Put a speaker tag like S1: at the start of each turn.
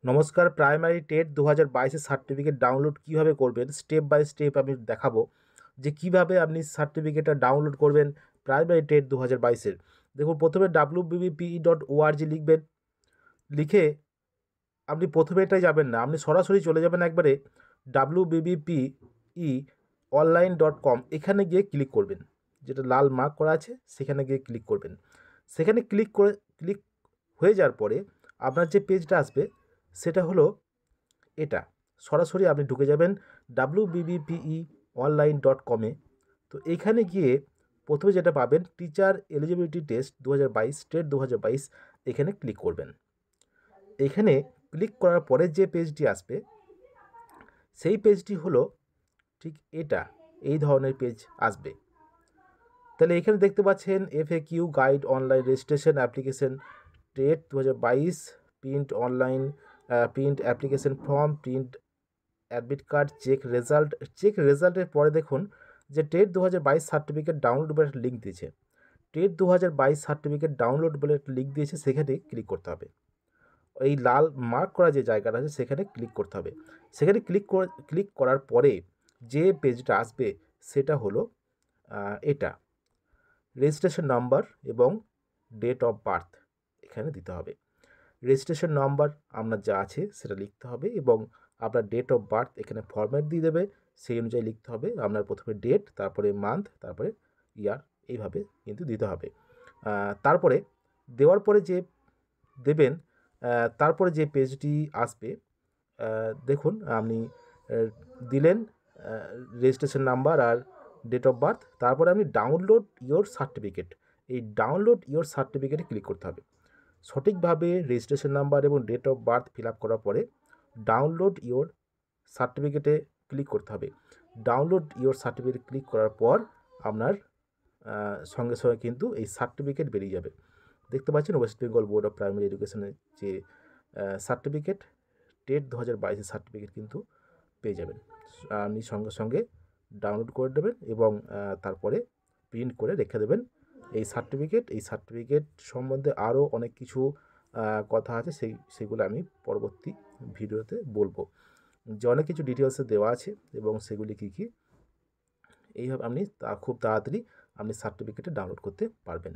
S1: নমস্কার, primary TET 2022 certificate download কিভাবে করবেন স্টেপ বাই স্টেপ আমি দেখাবো যে কিভাবে আপনি সার্টিফিকেটটা ডাউনলোড করবেন প্রাইমারি টেট 2022 দেখুন, প্রথমে wbpe.org লিখবেন। লিখে আপনি প্রথমে এটাই যাবেন না, আপনি সরাসরি চলে যাবেন একবারে wbpe.online.com, এখানে গিয়ে ক্লিক করবেন। যেটা লাল মার্ক করা আছে সেখানে গিয়ে ক্লিক করবেন। সেখানে ক্লিক হয়ে যাওয়ার পরে আপনার যে পেজটা আসবে সেটা হলো এটা। সরাসরি আপনি ঢুকে যাবেন wbpe.online.com-এ। তো এইখানে গিয়ে প্রথমে যেটা পাবেন টিচার এলিজিবিলিটি টেস্ট 2022 স্টেট 2022, এখানে ক্লিক করবেন। এখানে ক্লিক করার পরে যে পেজটি আসবে সেই পেজটি হলো ঠিক এটা, এই ধরনের পেজ আসবে। তাহলে এখানে দেখতে পাচ্ছেন FAQ guide online registration application TET 2022 print online print application form print admit card check রেজাল্টের পরে দেখুন যে টেট 2022 সার্টিফিকেট ডাউনলোড বলে একটা লিঙ্ক দিয়েছে। টেট 2022 সার্টিফিকেট ডাউনলোড বলে একটা লিঙ্ক দিয়েছে, সেখানে ক্লিক করতে হবে। এই লাল মার্ক করা যে জায়গাটা আছে সেখানে ক্লিক করতে হবে। সেখানে ক্লিক করার পরে যে পেজটা আসবে সেটা হলো এটা, রেজিস্ট্রেশন নাম্বার এবং ডেট অফ বার্থ এখানে দিতে হবে। রেজিস্ট্রেশন নাম্বার আপনার যা আছে সেটা লিখতে হবে এবং আপনার ডেট অফ বার্থ এখানে ফরম্যাট দিয়ে দেবে, সেই অনুযায়ী লিখতে হবে। আপনার প্রথমে ডেট, তারপরে মান্থ, তারপরে ইয়ার, এইভাবে কিন্তু দিতে হবে। তারপরে দেওয়ার পরে যে দেবেন, তারপরে যে পেজটি আসবে দেখুন আপনি দিলেন রেজিস্ট্রেশন নাম্বার আর ডেট অফ বার্থ, তারপরে আপনি ডাউনলোড ইওর সার্টিফিকেট, এই ডাউনলোড ইওর সার্টিফিকেটে ক্লিক করতে হবে। সঠিকভাবে রেজিস্ট্রেশন নাম্বার এবং date of birth fill up করার পরে ডাউনলোড ইওর সার্টিফিকেটে ক্লিক করতে হবে। ডাউনলোড ইওর সার্টিফিকেট ক্লিক করার পর আপনার সঙ্গে সঙ্গে কিন্তু এই সার্টিফিকেট বেরিয়ে যাবে। দেখতে পাচ্ছেন West Bengal board of primary এডুকেশনের যে সার্টিফিকেট টেট 2022 সার্টিফিকেট কিন্তু পেয়ে যাবেন। আপনি সঙ্গে সঙ্গে ডাউনলোড করে দেবেন এবং তারপরে প্রিন্ট করে রেখে দেবেন এই সার্টিফিকেট সম্বন্ধে আরও অনেক কিছু কথা আছে, সেগুলো আমি পরবর্তী ভিডিওতে বলবো, যে অনেক কিছু ডিটেলসে দেওয়া আছে এবং সেগুলি কী কী, এইভাবে আপনি খুব তাড়াতাড়ি আপনি সার্টিফিকেটে ডাউনলোড করতে পারবেন।